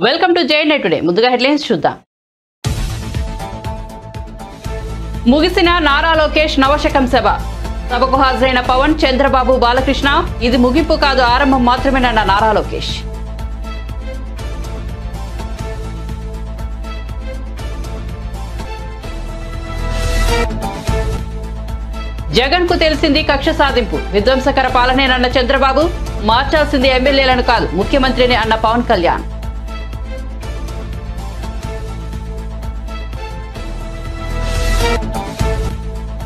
Welcome to JNI today. ముందుగా headlines చూద్దాం. ముగిసిన నారా లోకేష్ నవశకం సభ. సభకు హాజరైన పవన్, చంద్రబాబు, బాలకృష్ణ ఇది ముగింపు కాదు, ఆరంభం మాత్రమేనన్న నారా లోకేష్. జగన్ కు తెలిసింది కక్ష సాధింపు. విధ్వంసకర పాలనేనన్న చంద్రబాబు, మార్చాల్సింది ఎమ్మెల్యేలను కాదు ముఖ్యమంత్రిని అన్న Pawan Kalyan.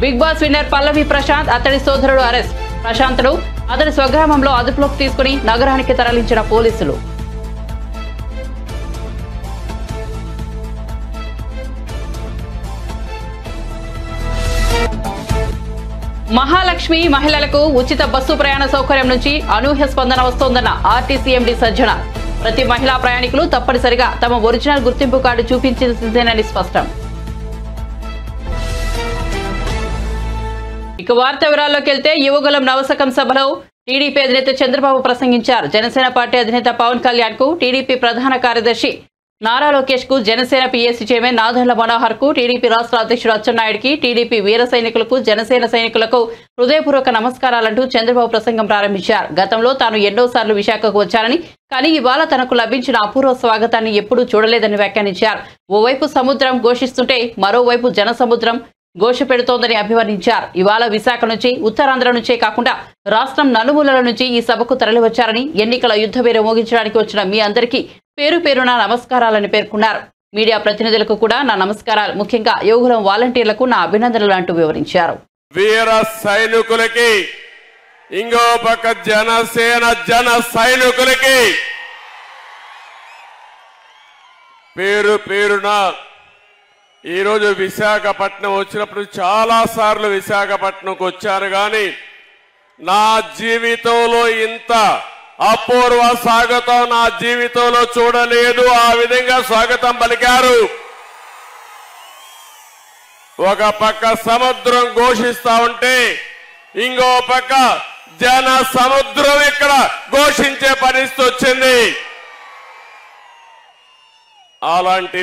Bigg Boss winner Pallavi Prashanth, అతడి సోదరుడు అరెస్ట్. ప్రశాంత్ను అతడి స్వగ్రామంలో అదుపులోకి తీసుకుని నగరానికి తరలించిన పోలీసులు. మహాలక్ష్మి మహిళలకు ఉచిత బస్సు ప్రయాణ సౌకర్యం నుంచి అనూహ్య స్పందన వస్తోందన్న ఆర్టీసీ ఎండీ సజ్జన. ప్రతి మహిళా ప్రయాణికులు తప్పనిసరిగా తమ ఒరిజినల్ గుర్తింపు కార్డు చూపించాల్సిందేనని స్పష్టం. ఇక వార్త వివరాల్లోకి వెళ్తే యువగలం నవశకం సభలో టీడీపీ అధినేత చంద్రబాబు ప్రసంగించారు. జనసేన పార్టీ అధినేత పవన్ కళ్యాణ్ కు, టీడీపీ ప్రధాన కార్యదర్శి నారా లోకేష్ కు, జనసేన పీఏసీ చైర్మన్ నాదెండ్ల మనోహర్ కు, టీడీపీ రాష్ట్ర అధ్యక్షుడు అచ్చెన్నాయుడికి, టీడీపీ వీర సైనికులకు, జనసేన సైనికులకు హృదయపూర్వక నమస్కారాలంటూ చంద్రబాబు ప్రసంగం ప్రారంభించారు. గతంలో తాను ఎన్నోసార్లు విశాఖకు వచ్చారని, కానీ ఇవాళ తనకు లభించిన అపూర్వ స్వాగతాన్ని ఎప్పుడూ చూడలేదని వ్యాఖ్యానించారు. ఓవైపు సముద్రం ఘోషిస్తుంటే మరోవైపు జన సముద్రం ఘోష పెడుతోందని అభివర్ణించారు. ఇవాళ విశాఖ నుంచి, ఉత్తరాంధ్ర నుంచే కాకుండా రాష్ట్రం నలుమూలల నుంచి ఈ సభకు తరలివచ్చారని, ఎన్నికల యుద్ధ పేరు మోగించడానికి వచ్చిన మీ అందరికీ పేరు పేరున నమస్కారాలని పేర్కొన్నారు. మీడియా ప్రతినిధులకు కూడా నా నమస్కారాలు, ముఖ్యంగా యోగులం వాలంటీర్లకు నా అభినందనలు అంటూ వివరించారు. వీర సైనికులకి, ఇంకో పక్క జనసేన జన సైనికులకి పేరు పేరున ఈరోజు విశాఖపట్నం వచ్చినప్పుడు చాలా సార్లు విశాఖపట్నంకు వచ్చారు, కానీ నా జీవితంలో ఇంత అపూర్వ స్వాగతం నా జీవితంలో చూడలేదు. ఆ విధంగా స్వాగతం పలికారు. ఒక పక్క సముద్రం ఘోషిస్తా ఉంటే ఇంకో పక్క జన సముద్రం ఇక్కడ ఘోషించే పరిస్థితి వచ్చింది. అలాంటి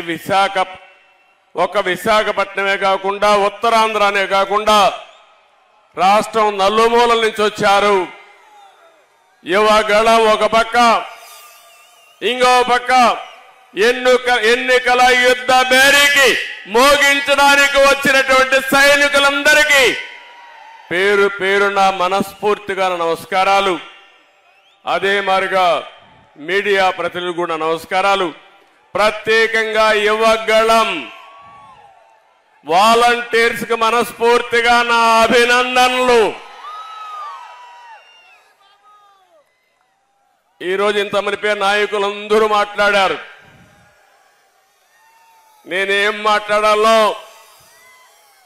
విశాఖపట్నమే కాకుండా ఉత్తరాంధ్రనే కాకుండా రాష్ట్రం నలుమూలల నుంచి వచ్చారు. యువగళం ఒక పక్క, ఇంకో పక్క ఎన్నికల యుద్ధ బేరీకి మోగించడానికి వచ్చినటువంటి సైనికులందరికీ పేరు పేరున మనస్ఫూర్తిగా నమస్కారాలు. అదే మాదిరిగా మీడియా ప్రతినిధులు కూడా నమస్కారాలు. ప్రత్యేకంగా యువగళం వాలంటీర్స్ కి మనస్ఫూర్తిగా నా అభినందనలు. ఈరోజు ఇంతమంది పేరు నాయకులందరూ మాట్లాడారు. నేనేం మాట్లాడాలో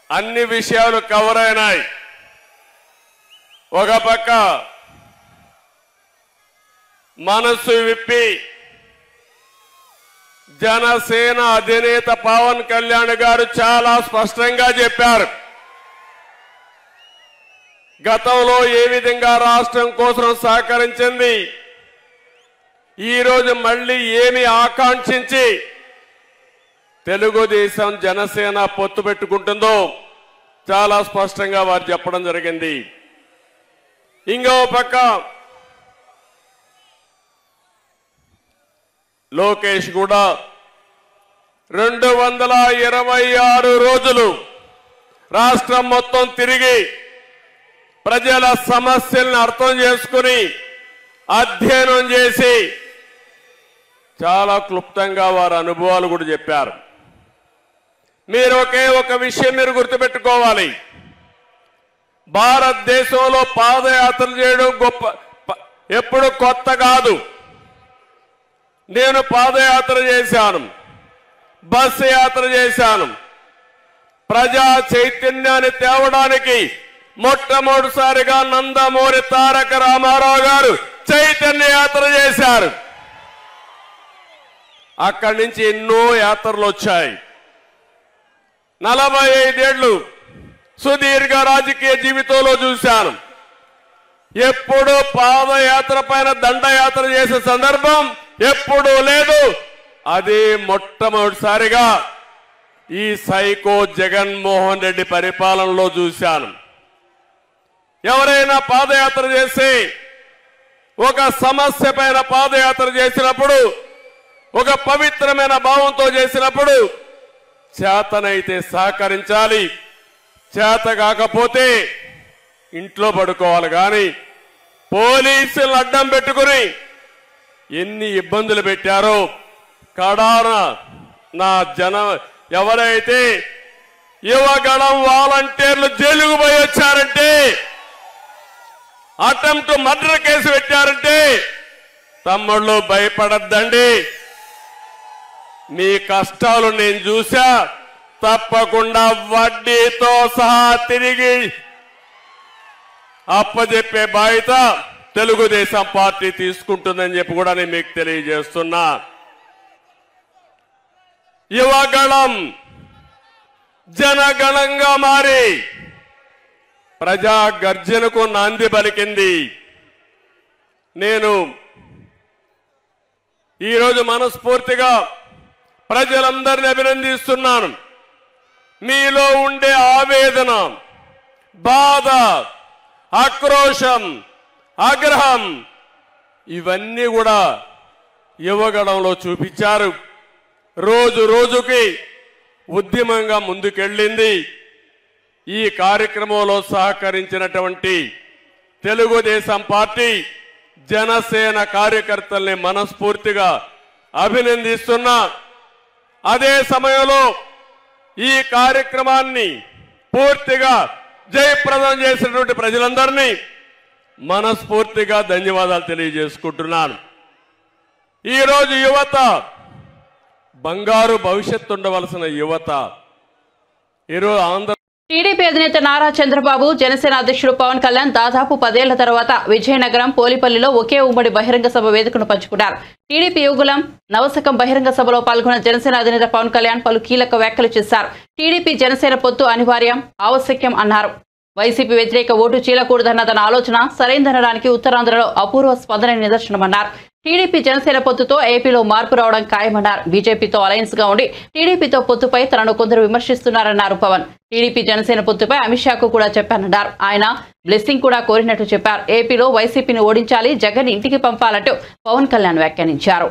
అన్ని విషయాలు కవర్ అయినాయి. ఒక పక్క మనసు విప్పి జనసేన అధినేత పవన్ కళ్యాణ్ గారు చాలా స్పష్టంగా చెప్పారు. గతంలో ఏ విధంగా రాష్ట్రం కోసం సహకరించింది, ఈరోజు మళ్ళీ ఏమి ఆకాంక్షించి తెలుగుదేశం జనసేన పొత్తు పెట్టుకుంటుందో చాలా స్పష్టంగా వారు చెప్పడం జరిగింది. ఇంకో పక్క లోకేష్ కూడా 226 రోజులు రాష్ట్రం మొత్తం తిరిగి ప్రజల సమస్యలను అర్థం చేసుకుని అధ్యయనం చేసి చాలా క్లుప్తంగా వారి అనుభవాలు కూడా చెప్పారు. మీరు ఒక విషయం మీరు గుర్తుపెట్టుకోవాలి. భారతదేశంలో పాదయాత్ర చేయడం ఎప్పుడు కొత్త కాదు. నేను పాదయాత్ర చేశాను, బస్సు యాత్ర చేశాను. ప్రజా చైతన్యాన్ని తేవడానికి మొట్టమొదటిసారిగా నందమూరి తారక రామారావు గారు చైతన్య యాత్ర చేశారు. అక్కడి నుంచి ఎన్నో యాత్రలు వచ్చాయి. 45 ఏళ్లు సుదీర్ఘ రాజకీయ జీవితంలో చూశాను. ఎప్పుడు పాదయాత్ర పైన దండయాత్ర చేసే సందర్భం ఎప్పుడూ లేదు. అది మొట్టమొదటిసారిగా ఈ సైకో జగన్మోహన్ రెడ్డి పరిపాలనలో చూశాను. ఎవరైనా పాదయాత్ర చేసి ఒక సమస్య పైన పాదయాత్ర చేసినప్పుడు, ఒక పవిత్రమైన భావంతో చేసినప్పుడు చేతనైతే సహకరించాలి, చేత కాకపోతే ఇంట్లో పడుకోవాలి. కానీ పోలీసులు అడ్డం పెట్టుకుని ఎన్ని ఇబ్బందులు పెట్టారో, కడాన నా ఎవరైతే యువగళం వాలంటీర్లు జైలుకు పోయి వచ్చారంటే, అటెంప్ట్ మర్డర్ కేసు పెట్టారంటే, తమ్ముళ్ళు భయపడద్దండి. మీ కష్టాలు నేను చూసా. తప్పకుండా వడ్డీతో సహా తిరిగి అప్పజెప్పే బాధ్యత తెలుగుదేశం పార్టీ తీసుకుంటుందని చెప్పి కూడా నేను మీకు తెలియజేస్తున్నా. యువగళం జనగణంగా మారి ప్రజా గర్జనకు నాంది పలికింది. నేను ఈరోజు మనస్ఫూర్తిగా ప్రజలందరినీ అభినందిస్తున్నాను. మీలో ఉండే ఆవేదన, బాధ, ఆక్రోశం, ఆగ్రహం ఇవన్నీ కూడా యువగణంలో చూపించారు. రోజు రోజుకి ఉద్యమంగా ముందుకెళ్ళింది. ఈ కార్యక్రమంలో సహకరించినటువంటి తెలుగుదేశం పార్టీ, జనసేన కార్యకర్తల్ని మనస్ఫూర్తిగా అభినందిస్తున్నా. అదే సమయంలో ఈ కార్యక్రమాన్ని పూర్తిగా జయప్రదం చేసినటువంటి ప్రజలందరినీ మనస్ఫూర్తిగా ధన్యవాదాలు తెలియజేసుకుంటున్నాను. ఈరోజు యువత బంగారు భవిష్యత్తు ఉండవలసిన యువత ఈరోజు ఆంధ్ర టీడీపీ అధినేత నారా చంద్రబాబు, జనసేన అధ్యక్షుడు పవన్ కళ్యాణ్ దాదాపు 10 ఏళ్ల తర్వాత విజయనగరం, పోలిపల్లిలో ఒకే ఉమ్మడి బహిరంగ సభ వేదికను పంచుకున్నారు. టీడీపీ యువగళం నవశకం బహిరంగ సభలో పాల్గొన్న జనసేన అధినేత పవన్ కళ్యాణ్ పలు కీలక వ్యాఖ్యలు చేశారు. టీడీపీ జనసేన పొత్తు అనివార్యం, ఆవశ్యకం అన్నారు. వైసీపీ వ్యతిరేక ఓటు చీలకూడదన్న తన ఆలోచన సరైందనడానికి ఉత్తరాంధ్రలో అపూర్వ స్పందన నిదర్శనమన్నారు. టీడీపీ జనసేన పొత్తుతో ఏపీలో మార్పు రావడం ఖాయమన్నారు. బీజేపీతో అలయన్స్ గా ఉండి టీడీపీతో పొత్తుపై తనను కొందరు విమర్శిస్తున్నారన్నారు పవన్. టీడీపీ జనసేన పొత్తుపై అమిత్ షాకు కూడా చెప్పానన్నారు. ఆయన బ్లెస్సింగ్ కూడా కోరినట్టు చెప్పారు. ఏపీలో వైసీపీని ఓడించాలి, జగన్ ఇంటికి పంపాలంటూ పవన్ కళ్యాణ్ వ్యాఖ్యానించారు.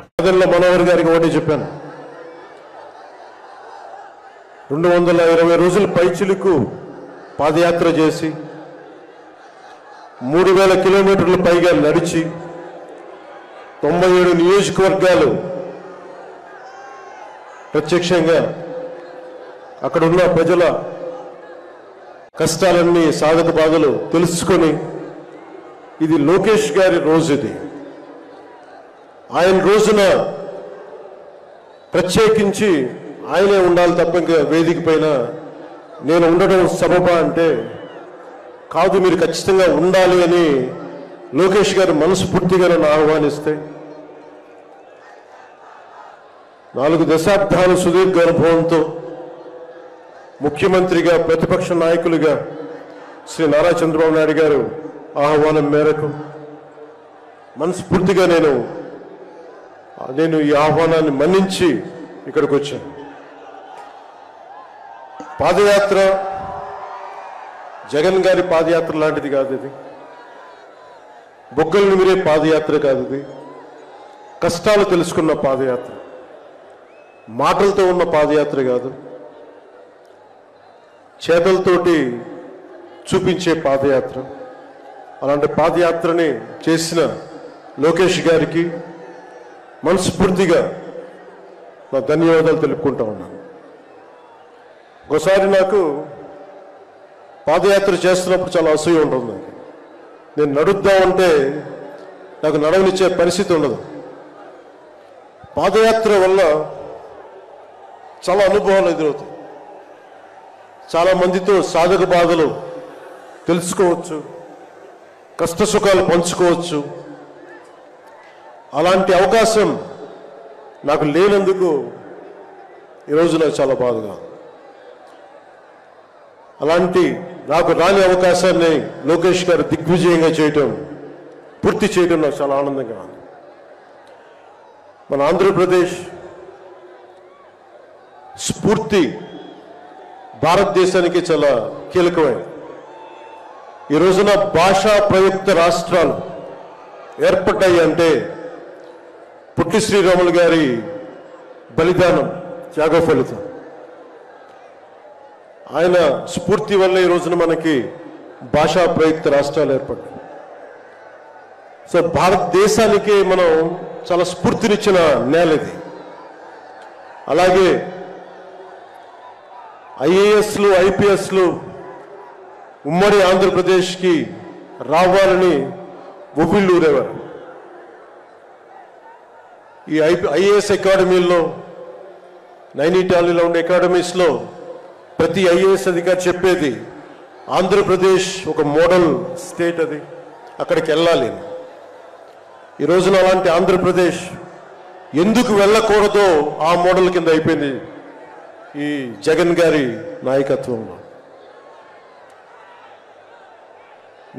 220 రోజుల పైచిలుకు పాదయాత్ర చేసి 3000 కిలోమీటర్ల పైగా నడిచి 97 నియోజకవర్గాలు ప్రత్యక్షంగా అక్కడున్న ప్రజల కష్టాలన్నీ, సాధక బాధలు తెలుసుకొని, ఇది లోకేష్ గారి రోజు, ఇది ఆయన రోజున ప్రత్యేకించి ఆయనే ఉండాలి తప్ప ఇంకా వేదిక పైన నేను ఉండడం సబబా అంటే కాదు, మీరు ఖచ్చితంగా ఉండాలి అని లోకేష్ గారు మనస్ఫూర్తిగా నన్ను ఆహ్వానిస్తే 4 దశాబ్దాల సుదీర్ఘ అనుభవంతో ముఖ్యమంత్రిగా, ప్రతిపక్ష నాయకులుగా శ్రీ నారా చంద్రబాబు నాయుడు గారు ఆహ్వానం మేరకు మనస్ఫూర్తిగా నేను ఈ ఆహ్వానాన్ని మన్నించి ఇక్కడికి వచ్చాను. పాదయాత్ర జగన్ గారి పాదయాత్ర లాంటిది కాదు, ఇది బొగ్గలు నిమిరే పాదయాత్ర కాదు, ఇది కష్టాలు తెలుసుకున్న పాదయాత్ర, మాటలతో ఉన్న పాదయాత్ర కాదు, చేతలతోటి చూపించే పాదయాత్ర. అలాంటి పాదయాత్రని చేసిన లోకేష్ గారికి మనస్ఫూర్తిగా నా ధన్యవాదాలు తెలుపుకుంటా ఉన్నాను. ఒకసారి నాకు పాదయాత్ర చేస్తున్నప్పుడు చాలా అసూయ ఉంటుంది. నేను నడుద్దామంటే నాకు నడవనిచ్చే పరిస్థితి ఉండదు. పాదయాత్ర వల్ల చాలా అనుభవాలు ఎదురవుతాయి. చాలా మందితో సాధక బాధలు తెలుసుకోవచ్చు, కష్ట సుఖాలు పంచుకోవచ్చు. అలాంటి అవకాశం నాకు లేనందుకు ఈరోజు నాకు చాలా బాధగా. అలాంటి నాకు రాని అవకాశాన్ని లోకేష్ గారు దిగ్విజయంగా చేయటం, పూర్తి చేయటం నాకు చాలా ఆనందంగా ఉంది. మన ఆంధ్రప్రదేశ్ స్ఫూర్తి భారతదేశానికి చాలా కీలకమైనది. ఈ రోజున భాషా ప్రయుక్త రాష్ట్రాలు ఏర్పడ్డాయి అంటే పొట్టి శ్రీరాములు గారి బలిదానం, త్యాగ ఫలితం. ఆయన స్ఫూర్తి వల్ల ఈ రోజున మనకి భాషా ప్రయుక్త రాష్ట్రాలు ఏర్పడ్డాయి. సో భారతదేశానికి మనం చాలా స్ఫూర్తినిచ్చిన నేల ఇది. అలాగే ఐఏఎస్లు, ఐపీఎస్లు ఉమ్మడి ఆంధ్రప్రదేశ్కి రావాలని ఉవ్విళ్ళూరేవారు. ఈ ఐఏఎస్ అకాడమీల్లో, నైనిటాల్లో ఉండే అకాడమీస్లో ప్రతి ఐఏఎస్ అధికారి చెప్పేది ఆంధ్రప్రదేశ్ ఒక మోడల్ స్టేట్, అది అక్కడికి వెళ్ళాలి. ఈ రోజున అలాంటి ఆంధ్రప్రదేశ్ ఎందుకు వెళ్ళకూడదో ఆ మోడల్ కింద అయిపోయింది ఈ జగన్ గారి నాయకత్వంలో.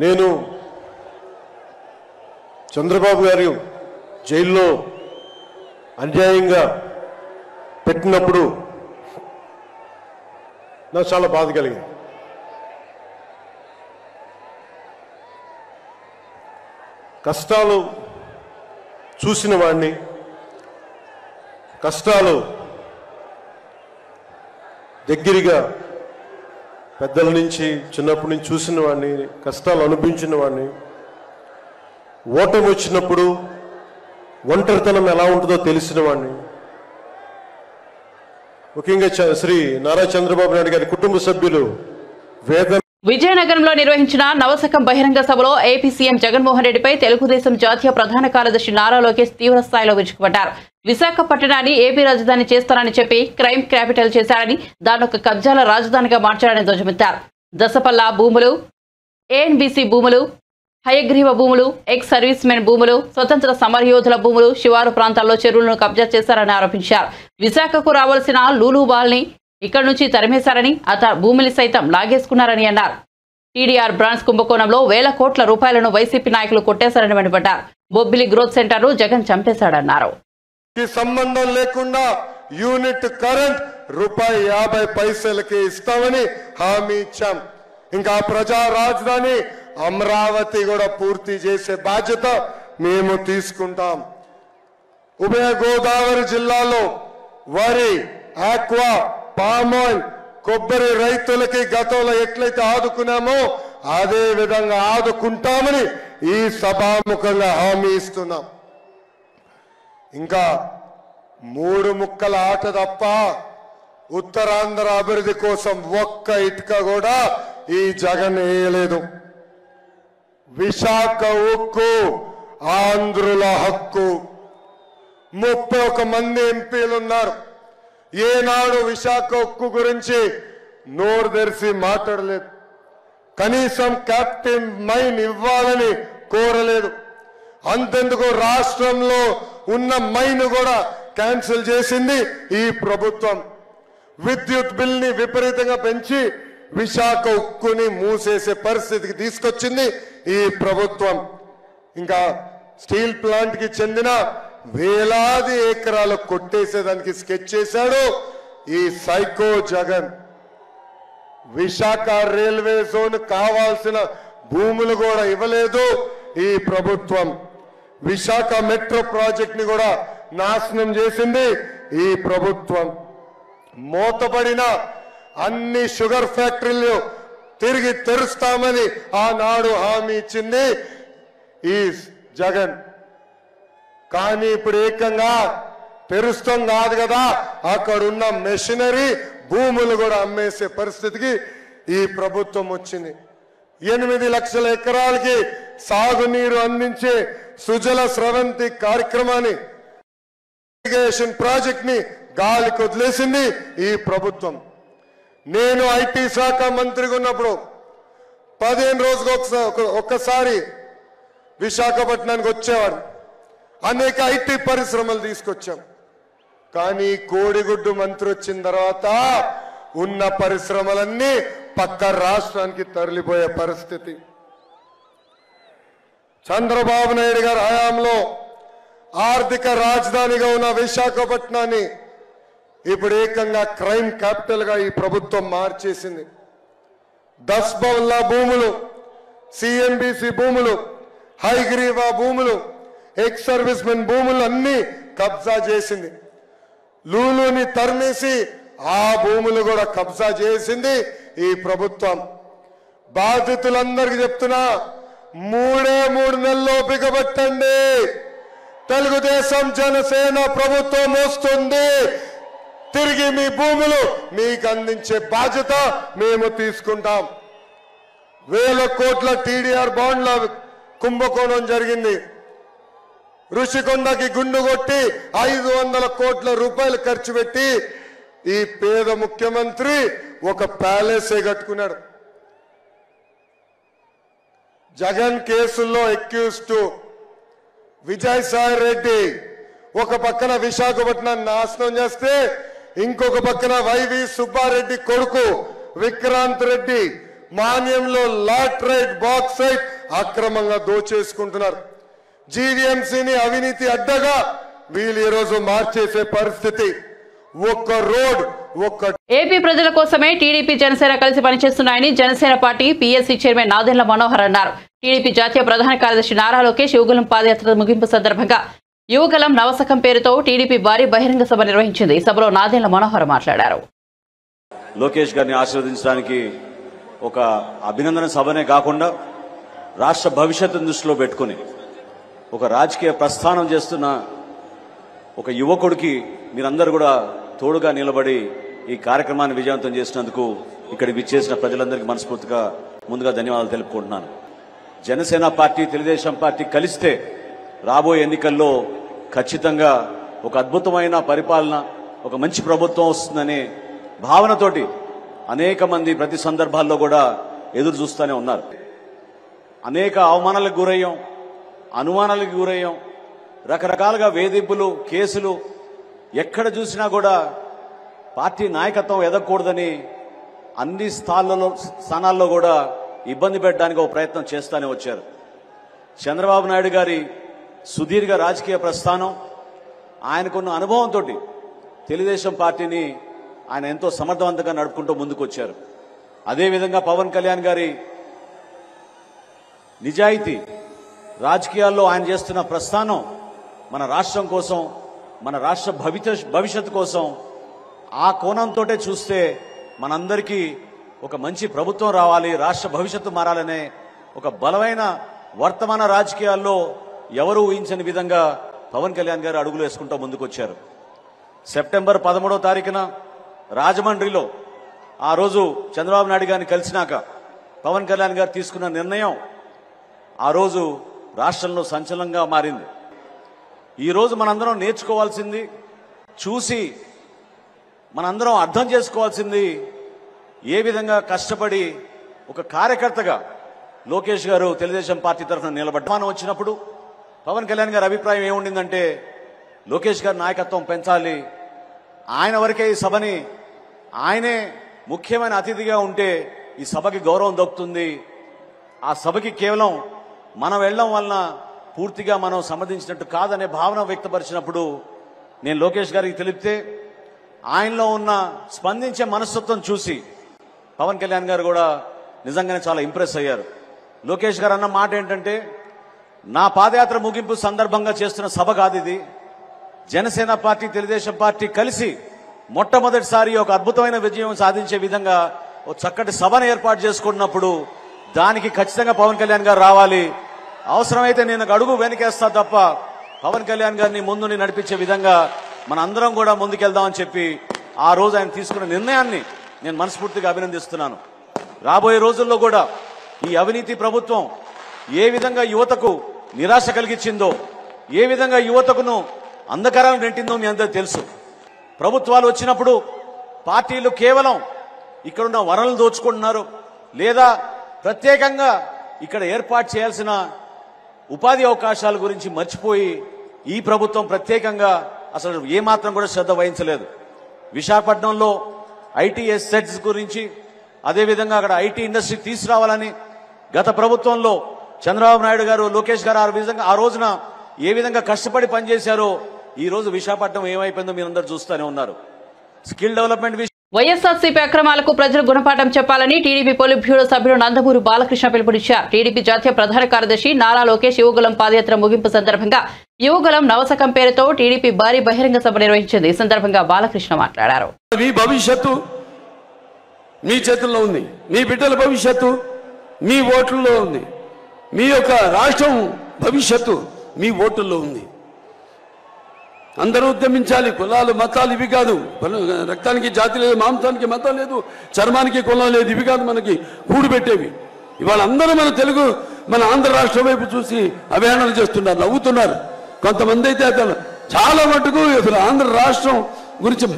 నేను చంద్రబాబు గారు జైల్లో అన్యాయంగా పెట్టినప్పుడు నాకు చాలా బాధ కలిగింది. కష్టాలు చూసిన వాడిని, కష్టాలు దగ్గరగా పెద్దల నుంచి చిన్నప్పటి నుంచి చూసిన వాడిని, కష్టాలు అనుభవించిన వాడిని, ఓటమి వచ్చినప్పుడు ఒంటరితనం ఎలా ఉంటుందో తెలిసిన వాడిని, ముఖ్యంగా శ్రీ నారా చంద్రబాబు నాయుడు గారి కుటుంబ సభ్యులు వేదన. విజయనగరంలో నిర్వహించిన నవశకం బహిరంగ సభలో ఏపీ సీఎం జగన్మోహన్ రెడ్డిపై తెలుగుదేశం జాతీయ ప్రధాన కార్యదర్శి నారా లోకేష్ తీవ్ర స్థాయిలో విరుచుకుపడ్డారు. విశాఖపట్నాన్ని ఏపీ రాజధాని చేస్తారని చెప్పి క్రైమ్ క్యాపిటల్ చేశారని, దాన్నొక కబ్జాల రాజధానిగా మార్చారని ధ్వజమెత్తారు. దశపల్ల భూములు, ఏఎన్బీసీ భూములు, హయగ్రీవ భూములు, ఎక్స్ సర్వీస్ మెన్ భూములు, స్వతంత్ర సమరయోధుల భూములు, శివారు ప్రాంతాల్లో చెరువులను కబ్జా చేశారని ఆరోపించారు. విశాఖకు రావాల్సిన లూలుబాల్ని ఇక్కడి నుంచి తరిమేశారని, భూమిని సైతం లాగేసుకున్నారని అన్నారు. టీడీఆర్ బ్రాండ్స్ కుంభకోణంలో వేల కోట్ల రూపాయలను వైసీపీ నాయకులు కొట్టేశారని మండిపడ్డారు. బొబ్బిలి గ్రోత్ సెంటర్ను జగన్ చంపేశాడన్నారు. సంబంధం లేకుండా యూనిట్ కరెంట్ ₹50 ఇస్తామని హామీ ఇచ్చాం. ఇంకా ప్రజా రాజధాని అమరావతి కూడా పూర్తి చేసే బాధ్యత మేము తీసుకుంటాం. ఉభయ గోదావరి జిల్లాలో వరి, ఆక్వా, పామాయిల్, కొబ్బరి రైతులకి గతంలో ఎట్లయితే ఆదుకున్నామో అదే విధంగా ఆదుకుంటామని ఈ సభాముఖంగా హామీ ఇస్తున్నాం. ఇంకా 3 ముక్కల ఆట తప్ప ఉత్తరాంధ్ర అభివృద్ధి కోసం ఒక్క ఇటుక కూడా ఈ జగన్ వేయలేదు. విశాఖ ఉక్కు ఆంధ్రుల హక్కు. 31 మంది ఎంపీలు ఉన్నారు. ఏనాడు విశాఖ ఉక్కు గురించి నోరు తెరిచి మాట్లాడలేదు. కనీసం క్యాప్టెన్ మైన్ ఇవ్వాలని కోరలేదు. అంతెందుకు రాష్ట్రంలో ఉన్న మైన్ కూడా క్యాన్సిల్ చేసింది ఈ ప్రభుత్వం. విద్యుత్ బిల్ని విపరీతంగా పెంచి విశాఖ ఉక్కుని మూసేసే పరిస్థితికి తీసుకొచ్చింది ఈ ప్రభుత్వం. ఇంకా స్టీల్ ప్లాంట్ కి చెందిన వేలాది ఎకరాలు కొట్టేసేదానికి స్కెచ్ చేశాడు ఈ psycho Jagan. Visakha railway zone కావాల్సిన భూములు కూడా ఇవ్వలేదు ఈ ప్రభుత్వం. విశాఖ మెట్రో ప్రాజెక్ట్ ని కూడా నాశనం చేసింది ఈ ప్రభుత్వం. మూతపడిన అన్ని షుగర్ ఫ్యాక్టరీలు తిరిగి తెరుస్తామని ఆనాడు హామీ ఇచ్చింది ఈ జగన్. కానీ ఇప్పుడు ఏకంగా తెరుస్తాం కాదు కదా, అక్కడున్న మెషినరీ భూములు కూడా అమ్మేసే పరిస్థితికి ఈ ప్రభుత్వం వచ్చింది. 8 లక్షల ఎకరాలకి సాగునీరు అందించే సుజల స్రవంతి కార్యక్రమాన్ని, ఇరిగేషన్ ప్రాజెక్ట్ ని గాలికి వదిలేసింది ఈ ప్రభుత్వం. నేను ఐటీ శాఖ మంత్రిగా ఉన్నప్పుడు 15 రోజులకు ఒక్కసారి విశాఖపట్నానికి వచ్చేవాడు. అనేక ఐటీ పరిశ్రమలు తీసుకొచ్చాం. కానీ కోడిగుడ్డు మంత్రి వచ్చిన తర్వాత ఉన్న పరిశ్రమలన్నీ పక్క రాష్ట్రానికి తరలిపోయే పరిస్థితి. చంద్రబాబు నాయుడు గారి హయాంలో ఆర్థిక రాజధానిగా ఉన్న విశాఖపట్నాన్ని ఇప్పుడు ఏకంగా క్రైమ్ క్యాపిటల్ గా ఈ ప్రభుత్వం మార్చేసింది. 10 బౌల్లా భూములు, సిఎంబిసి భూములు, హైగ్రీవా భూములు, ఎక్స్ సర్వీస్ మెన్ భూములు అన్ని కబ్జా చేసింది. లూలుని తరిమేసి ఆ భూములు కూడా కబ్జా చేసింది ఈ ప్రభుత్వం. బాధితులందరికీ చెప్తున్నా, 3 నెలలు ఓపిక పట్టండి. తెలుగుదేశం జనసేన ప్రభుత్వం వస్తుంది. తిరిగి మీ భూములు మీకు అందించే బాధ్యత మేము తీసుకుంటాం. 1000 కోట్ల టీడీఆర్ బాండ్ల కుంభకోణం జరిగింది. ఋషికొండకి గుండు కొట్టి 500 కోట్ల రూపాయలు ఖర్చు పెట్టి ఈ పేద ముఖ్యమంత్రి ఒక ప్యాలెసే కట్టుకున్నాడు. జగన్ కేసుల్లో ఎక్యూజ్డ్ విజయసాయి రెడ్డి ఒక పక్కన విశాఖపట్నం నాశనం చేస్తే, ఇంకొక పక్కన వైవి సుబ్బారెడ్డి కొడుకు విక్రాంత్ రెడ్డి మాన్యంలో లాట్రైట్ బాక్సైట్ అక్రమంగా దోచేసుకుంటున్నారు. జీవీఎంసీని అవినీతి అడ్డగా వీళ్ళు ఈరోజు మార్చేసే పరిస్థితి. ఒక్క రోడ్ ఒక్క ఏపీ ప్రజల కోసమే టీడీపీ జనసేన కలిసి పనిచేస్తున్నాయని Janasena party PSC chairman Nadendla Manohar అన్నారు. టీడీపీ జాతీయ ప్రధాన కార్యదర్శి నారా లోకేష్ యువగలం పాదయాత్ర ముగింపు సందర్భంగా యువగలం నవశకం పేరుతో టీడీపీ భారీ బహిరంగ సభ నిర్వహించింది. ఈ సభలో నాదెండ్ల మనోహర్ మాట్లాడారు. లోకేష్ గారిని ఆశీర్వదించడానికి ఒక అభినందన సభనే కాకుండా రాష్ట్ర భవిష్యత్తును దృష్టిలో పెట్టుకుని ఒక రాజకీయ ప్రస్థానం చేస్తున్న ఒక యువకుడికి మీరందరూ కూడా తోడుగా నిలబడి ఈ కార్యక్రమాన్ని విజయవంతం చేసినందుకు ఇక్కడ విచ్చేసిన ప్రజలందరికీ మనస్ఫూర్తిగా ముందుగా ధన్యవాదాలు తెలుపుకుంటున్నాను. జనసేన పార్టీ, తెలుగుదేశం పార్టీ కలిస్తే రాబోయే ఎన్నికల్లో ఖచ్చితంగా ఒక అద్భుతమైన పరిపాలన, ఒక మంచి ప్రభుత్వం వస్తుందనే భావనతోటి అనేక మంది ప్రతి సందర్భాల్లో కూడా ఎదురు చూస్తూనే ఉన్నారు. అనేక అవమానాలకు గురయ్యాం, అనుమానాలకు గురయ్యాం, రకరకాలుగా వేధింపులు, కేసులు ఎక్కడ చూసినా కూడా పార్టీ నాయకత్వం ఎదగకూడదని అన్ని స్థానాల్లో కూడా ఇబ్బంది పెట్టడానికి ఒక ప్రయత్నం చేస్తూనే వచ్చారు. చంద్రబాబు నాయుడు గారి సుదీర్ఘ రాజకీయ ప్రస్థానం, ఆయనకున్న అనుభవంతో తెలుగుదేశం పార్టీని ఆయన ఎంతో సమర్థవంతంగా నడుపుకుంటూ ముందుకు వచ్చారు. అదేవిధంగా పవన్ కళ్యాణ్ గారి నిజాయితీ, రాజకీయాల్లో ఆయన చేస్తున్న ప్రస్థానం మన రాష్ట్రం కోసం, మన రాష్ట్ర భవిష్యత్తు కోసం, ఆ కోణంతో చూస్తే మనందరికీ ఒక మంచి ప్రభుత్వం రావాలి, రాష్ట్ర భవిష్యత్తు మారాలనే ఒక బలమైన వర్తమాన రాజకీయాల్లో ఎవరు ఊహించని విధంగా పవన్ కళ్యాణ్ గారు అడుగులు వేసుకుంటూ ముందుకొచ్చారు. సెప్టెంబర్ 13వ తారీఖున రాజమండ్రిలో ఆ రోజు చంద్రబాబు నాయుడు గారిని కలిసినాక పవన్ కళ్యాణ్ గారు తీసుకున్న నిర్ణయం ఆ రోజు రాష్ట్రంలో సంచలనంగా మారింది. ఈరోజు మనందరం నేర్చుకోవాల్సింది, చూసి మనందరం అర్థం చేసుకోవాల్సింది, ఏ విధంగా కష్టపడి ఒక కార్యకర్తగా లోకేష్ గారు తెలుగుదేశం పార్టీ తరఫున నిలబడ్డామని వచ్చినప్పుడు పవన్ కళ్యాణ్ గారి అభిప్రాయం ఏముండిందంటే, లోకేష్ గారి నాయకత్వం పెంచాలి, ఆయన వరకే ఈ సభని, ఆయనే ముఖ్యమైన అతిథిగా ఉంటే ఈ సభకి గౌరవం దక్కుతుంది, ఆ సభకి కేవలం మనం వెళ్ళడం వలన పూర్తిగా మనం సమర్థించినట్టు కాదనే భావన వ్యక్తపరిచినప్పుడు నేను లోకేష్ గారికి తెలిపితే ఆయనలో ఉన్న స్పందించే మనస్తత్వం చూసి పవన్ కళ్యాణ్ గారు కూడా నిజంగానే చాలా ఇంప్రెస్ అయ్యారు. లోకేష్ గారు అన్న మాట ఏంటంటే, నా పాదయాత్ర ముగింపు సందర్భంగా చేస్తున్న సభ కాదు ఇది, జనసేన పార్టీ, తెలుగుదేశం పార్టీ కలిసి మొట్టమొదటిసారి ఒక అద్భుతమైన విజయం సాధించే విధంగా ఒక చక్కటి సభను ఏర్పాటు చేసుకున్నప్పుడు దానికి ఖచ్చితంగా పవన్ కళ్యాణ్ గారు రావాలి, అవసరమైతే నేను అడుగు వెనకేస్తా తప్ప పవన్ కళ్యాణ్ గారిని ముందుని నడిపించే విధంగా మన అందరం కూడా ముందుకెళ్దామని చెప్పి ఆ రోజు ఆయన తీసుకున్న నిర్ణయాన్ని నేను మనస్ఫూర్తిగా అభినందిస్తున్నాను. రాబోయే రోజుల్లో కూడా ఈ అవినీతి ప్రభుత్వం ఏ విధంగా యువతకు నిరాశ కలిగించిందో, ఏ విధంగా యువతకును అంధకారాలు నెట్టిందో మీ అందరికీ తెలుసు. ప్రభుత్వాలు వచ్చినప్పుడు పార్టీలు కేవలం ఇక్కడున్న వనరులు దోచుకుంటున్నారు, లేదా ప్రత్యేకంగా ఇక్కడ ఏర్పాటు చేయాల్సిన ఉపాధి అవకాశాల గురించి మర్చిపోయి ఈ ప్రభుత్వం ప్రత్యేకంగా అసలు ఏమాత్రం కూడా శ్రద్ధ వహించలేదు. విశాఖపట్నంలో ఐటీ ఎస్సెట్స్ గురించి, అదేవిధంగా అక్కడ ఐటీ ఇండస్ట్రీ తీసుకురావాలని గత ప్రభుత్వంలో చంద్రబాబు నాయుడు గారు, లోకేష్ గారు ఆ రోజున ఏ విధంగా కష్టపడి పనిచేశారో ఈ రోజు విశాఖపట్నం ఏమైపోయిందో మీరందరూ చూస్తూనే ఉన్నారు. స్కిల్ డెవలప్మెంట్ వైఎస్ఆర్సీపీ అక్రమాలకు ప్రజలు గుణపాఠం చెప్పాలని టీడీపీ పోలిట్ బ్యూరో సభ్యుడు నందమూరి బాలకృష్ణ పిలుపునిచ్చారు. టీడీపీ జాతీయ ప్రధాన కార్యదర్శి నారా లోకేష్ యువగలం పాదయాత్ర ముగింపు సందర్భంగా యువగలం నవశకం పేరుతో టీడీపీ భారీ బహిరంగ సభ నిర్వహించింది. ఈ సందర్భంగా బాలకృష్ణ మాట్లాడారు. మీ భవిష్యత్తు మీ చేతుల్లో ఉంది. మీ బిడ్డల భవిష్యత్తు మీ ఓట్లలో ఉంది. మీ యొక్క రాష్ట్రం భవిష్యత్తు మీ ఓటుల్లో ఉంది. అందరూ ఉద్యమించాలి. కులాలు మతాలు ఇవి కాదు. రక్తానికి జాతి లేదు, మాంసానికి మతం లేదు, చర్మానికి కులం లేదు. ఇవి కాదు మనకి కూడిపెట్టేవి. ఇవాళ అందరూ మన ఆంధ్ర రాష్ట్రం వైపు చూసి అవహేళన చేస్తున్నారు, నవ్వుతున్నారు. కొంతమంది అయితే అతను చాలా మటుకు అసలు ఆంధ్ర రాష్ట్రం గురించి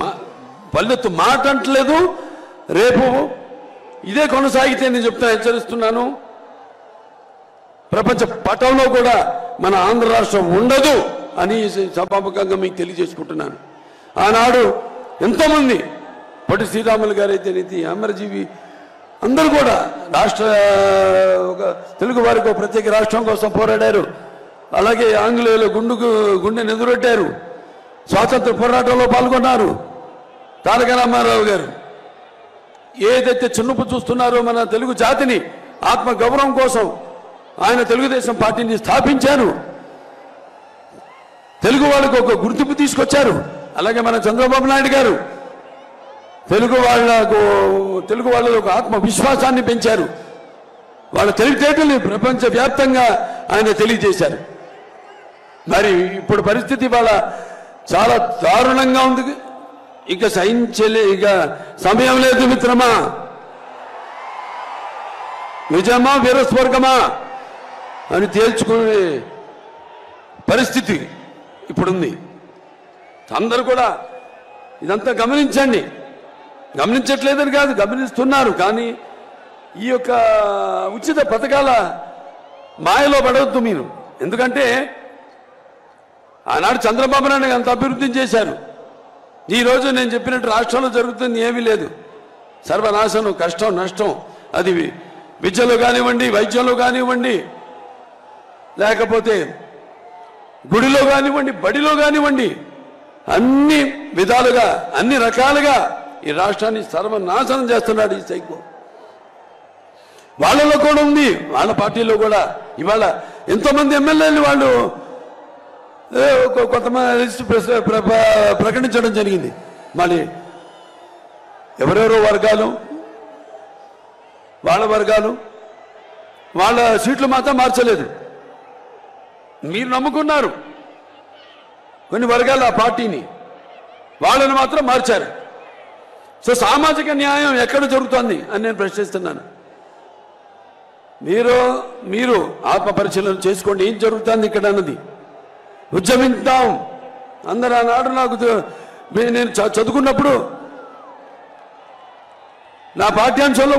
పల్లెత్తు మాట అంటలేదు. రేపు ఇదే కొనసాగితే నేను హెచ్చరిస్తున్నాను, ప్రపంచ పటంలో కూడా మన ఆంధ్ర రాష్ట్రం ఉండదు అని సభాముఖంగా మీకు తెలియజేసుకుంటున్నాను. ఆనాడు ఎంతోమంది పొట్టి శ్రీరాములు గారు అయితే నీతి అమరజీవి అందరూ కూడా ఒక తెలుగు వారికి ప్రత్యేక రాష్ట్రం కోసం పోరాడారు. అలాగే ఆంగ్లేయులు గుండెను ఎదురొట్టారు. స్వాతంత్ర పోరాటంలో పాల్గొన్నారు. తారక రామారావు గారు ఏదైతే చిన్నపు చూస్తున్నారో మన తెలుగు జాతిని ఆత్మ గౌరవం కోసం ఆయన తెలుగుదేశం పార్టీని స్థాపించారు. తెలుగు వాళ్ళకు ఒక గుర్తింపు తీసుకొచ్చారు. అలాగే మన చంద్రబాబు నాయుడు గారు తెలుగు వాళ్ళలో ఒక ఆత్మ విశ్వాసాన్ని పెంచారు. వాళ్ళ తెలివితేటల్ని ప్రపంచవ్యాప్తంగా ఆయన తెలియజేశారు. మరి ఇప్పుడు పరిస్థితి వాళ్ళ చాలా దారుణంగా ఉంది. ఇక ఇక సమయం లేదు మిత్రమా. నిజమా వీరస్వర్గమా అని తేల్చుకునే పరిస్థితి ఇప్పుడుంది. అందరూ కూడా ఇదంతా గమనించండి. గమనించట్లేదని కాదు, గమనిస్తున్నారు. కానీ ఈ యొక్క ఉచిత పథకాల మాయలో పడవద్దు మీరు. ఎందుకంటే ఆనాడు చంద్రబాబు నాయుడు అంత అభివృద్ధి చేశారు. ఈరోజు నేను చెప్పినట్టు రాష్ట్రంలో జరుగుతుంది ఏమీ లేదు. సర్వనాశనం, కష్టం, నష్టం. అది విద్యలో కానివ్వండి, వైద్యంలో కానివ్వండి, లేకపోతే గుడిలో కానివ్వండి, బడిలో కానివ్వండి, అన్ని విధాలుగా అన్ని రకాలుగా ఈ రాష్ట్రాన్ని సర్వనాశనం చేస్తున్నాడు ఈ సైకో. వాళ్ళలో కూడా ఉంది, వాళ్ళ పార్టీలో కూడా. ఇవాళ ఎంతోమంది ఎమ్మెల్యేలు వాళ్ళు కొంతమంది లిస్టు ప్రకటించడం జరిగింది. మళ్ళీ ఎవరెవరో వర్గాలు వాళ్ళ సీట్లు మాత్రం మార్చలేదు. మీరు నమ్ముకున్నారు కొన్ని వర్గాల ఆ పార్టీని, వాళ్ళని మాత్రం మార్చారు. సో సామాజిక న్యాయం ఎక్కడ జరుగుతుంది అని నేను ప్రశ్నిస్తున్నాను. మీరు ఆత్మ పరిశీలన చేసుకోండి, ఏం జరుగుతుంది ఇక్కడ అన్నది. ఉద్యమిద్దాం అందరూ. ఆనాడు నేను చదువుకున్నప్పుడు నా పాఠ్యాంశంలో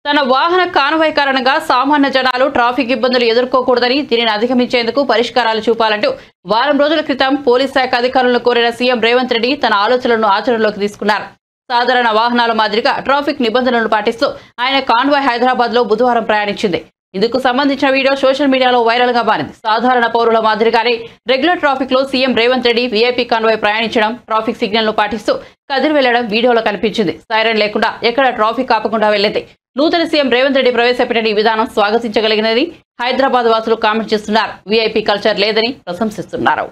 తన వాహన కాన్వాయ్ కారణంగా సామాన్య జనాలు ట్రాఫిక్ ఇబ్బందులు ఎదుర్కోకూడదని, దీనిని అధిగమించేందుకు పరిష్కారాలు చూపాలంటూ వారం రోజుల క్రితం పోలీస్ శాఖ అధికారులను కోరిన సీఎం రేవంత్ రెడ్డి తన ఆలోచనలను ఆచరణలోకి తీసుకున్నారు. సాధారణ వాహనాల మాదిరిగా ట్రాఫిక్ నిబంధనలను పాటిస్తూ ఆయన కాన్వాయ్ హైదరాబాద్ లో బుధవారం ప్రయాణించింది. ఇందుకు సంబంధించిన వీడియో సోషల్ మీడియాలో వైరల్ గా మారింది. సాధారణ పౌరుల మాదిరిగానే రెగ్యులర్ ట్రాఫిక్ లో CM Revanth Reddy VIP convoy ప్రయాణించడం, ట్రాఫిక్ సిగ్నల్ ను పాటిస్తూ కదిలి వెళ్లడం వీడియోలో కనిపించింది. సైరన్ లేకుండా ఎక్కడ ట్రాఫిక్ ఆపకుండా వెళ్లింది. నూతన సీఎం రేవంత్ రెడ్డి ప్రవేశపెట్టిన ఈ విధానం స్వాగతించగలిగినది హైదరాబాద్ వాసులు కామెంట్ చేస్తున్నారు. వీఐపీ కల్చర్ లేదని ప్రశంసిస్తున్నారు.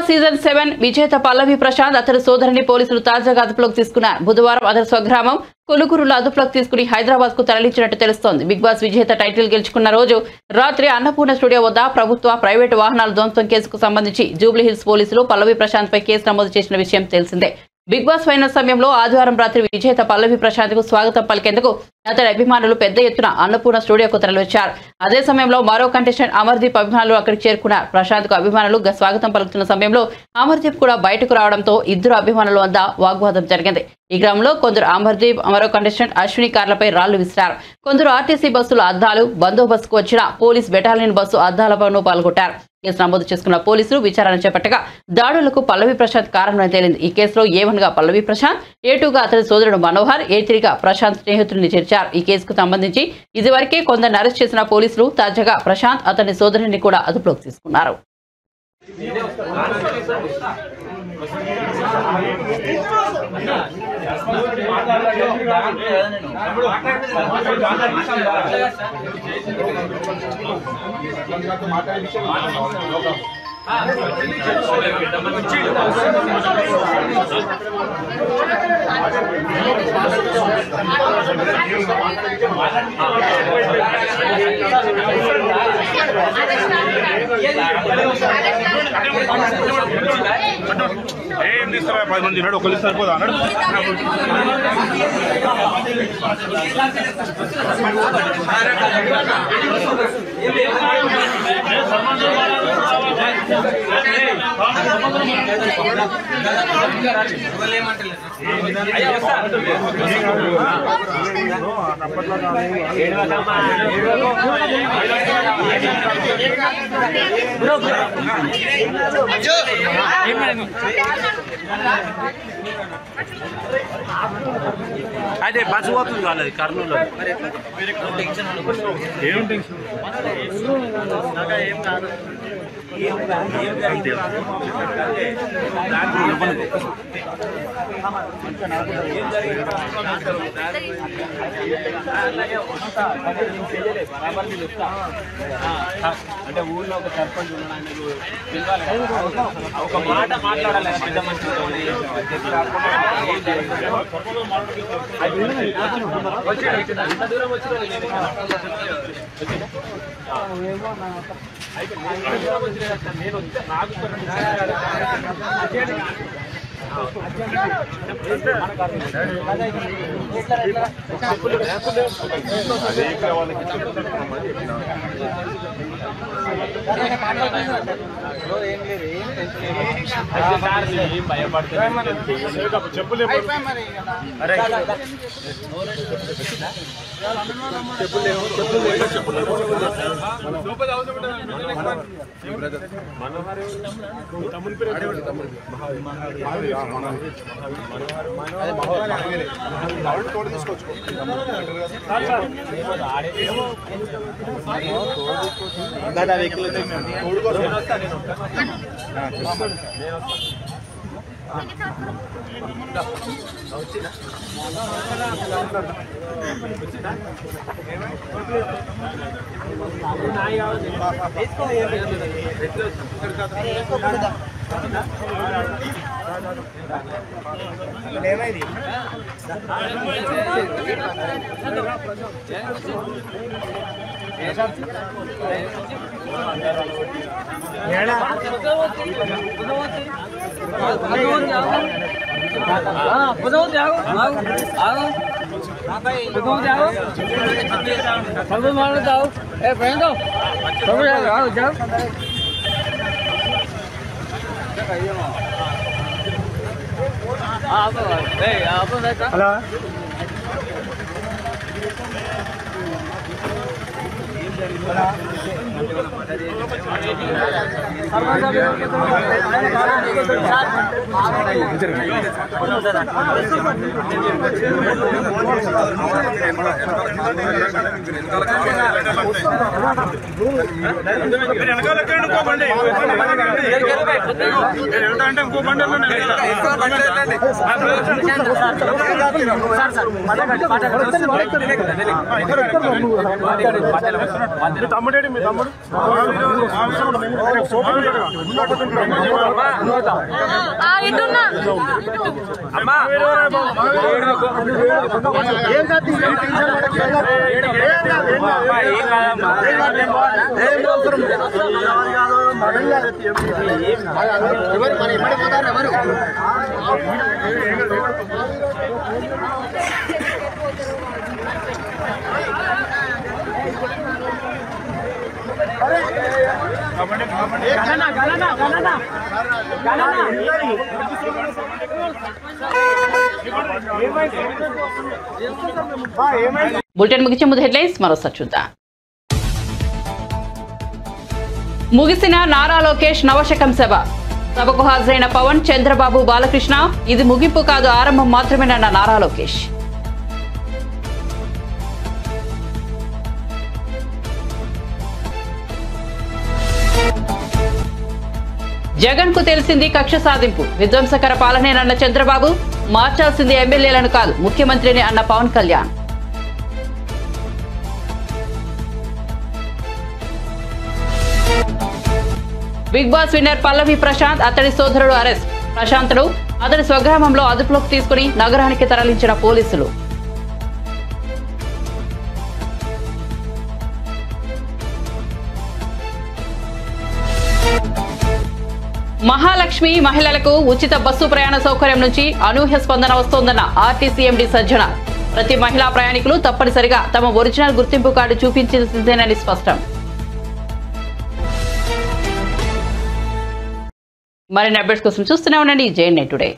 సీజన్ 7 విజేత పల్లవి ప్రశాంత్ అతడి సోదరిని పోలీసులు తాజాగా అదుపులోకి తీసుకున్నారు. బుధవారం అతడి స్వగ్రామం కొలుగురులో అదుపులోకి తీసుకుని హైదరాబాద్ కు తరలించినట్టు తెలుస్తోంది. బిగ్ బాస్ విజేత టైటిల్ గెలుచుకున్న రోజు రాత్రి అన్నపూర్ణ స్టూడియో వద్ద ప్రభుత్వ, ప్రైవేటు వాహనాల ధ్వంసం కేసుకు సంబంధించి జూబ్లీహిల్స్ పోలీసులు పల్లవి ప్రశాంత్ పై కేసు నమోదు చేసిన విషయం తెలిసిందే. బిగ్ బాస్ ఫైనల్ సమయంలో ఆదివారం రాత్రి విజేత పల్లవి ప్రశాంత్ కు స్వాగతం పలికేందుకు అతడి అభిమానులు పెద్ద ఎత్తున అన్నపూర్ణ స్టూడియోకు తరలివచ్చారు. అదే సమయంలో మరో కంటెస్టెంట్ అమర్దీప్ అభిమానులు అక్కడికి చేరుకున్నారు. ప్రశాంత్ కు అభిమానులు స్వాగతం పలుకుతున్న సమయంలో అమర్దీప్ కూడా బయటకు రావడంతో ఇద్దరు అభిమానుల వద్ద వాగ్వాదం జరిగింది. ఈ క్రమంలో కొందరు అమర్దీప్ మరో కంటెస్టెంట్ అశ్విని కార్లపై రాళ్లు విసిరారు. కొందరు ఆర్టీసీ బస్సుల అద్దాలు, బందోబస్తుకు వచ్చిన పోలీస్ బెటాలియన్ బస్సు అద్దాలపైన పాల్గొంటారు. కేసు నమోదు చేసుకున్న పోలీసులు విచారణ చేపట్టగా దాడులకు పల్లవి ప్రశాంత్ కారణమని తేలింది. ఈ కేసులో A1 గా పల్లవి ప్రశాంత్, A2 గా అతని సోదరుడు మనోహర్, A3 గా ప్రశాంత్ స్నేహితుడిని చేర్చారు. ఈ కేసుకు సంబంధించి ఇదివరకే కొందరిని అరెస్ట్ చేసిన పోలీసులు తాజాగా ప్రశాంత్ అతని సోదరుడిని కూడా అదుపులోకి తీసుకున్నారు. ఏం తీస్తారా 10 మంది ఉన్నాడు ఒకళ్ళు సరిపోదా అన్నాడు. అదే బస్సు పోతుంది కాలేదు కర్నూలు. ఏం టెన్షన్ ఏం కాదు. అంటే ఊళ్ళో ఒక సర్పంచ్ ఒక మాట మాట్లాడాలి. పెద్ద మనిషి దూరం వచ్చిన నేను వస్తే నాకు చెప్పులు ఏమైంది హలో తమ్ముడేడి మీ తమ్ముడు అమ్మా బులెటిన్ ముగించే ముందు హెడ్లైన్స్ మరోసారి చూద్దాం. ముగిసిన నారా లోకేష్ నవశకం సభ. సభకు హాజరైన పవన్, చంద్రబాబు, బాలకృష్ణ. ఇది ముగింపు కాదు, ఆరంభం మాత్రమేనన్న నారా లోకేష్. జగన్ కు తెలిసింది కక్ష సాధింపు. విధ్వంసకర పాలనేనన్న చంద్రబాబు. మార్చాల్సింది ఎమ్మెల్యేలను కాదు, ముఖ్యమంత్రిని అన్న Pawan Kalyan. Bigg Boss winner Pallavi Prashanth, అతడి సోదరుడు అరెస్ట్. ప్రశాంత్ను అతడి స్వగ్రామంలో అదుపులోకి తీసుకుని నగరానికి తరలించిన పోలీసులు. మహాలక్ష్మి మహిళలకు ఉచిత బస్సు ప్రయాణ సౌకర్యం నుంచి అనూహ్య స్పందన వస్తోందన్న ఆర్టీసీ ఎండీ సజ్జన. ప్రతి మహిళా ప్రయాణికులు తప్పనిసరిగా తమ ఒరిజినల్ గుర్తింపు కార్డు చూపించాల్సిందేనని స్పష్టం. మరిన్ని అప్డేట్స్ కోసం చూస్తూనే ఉండండి JN టుడే.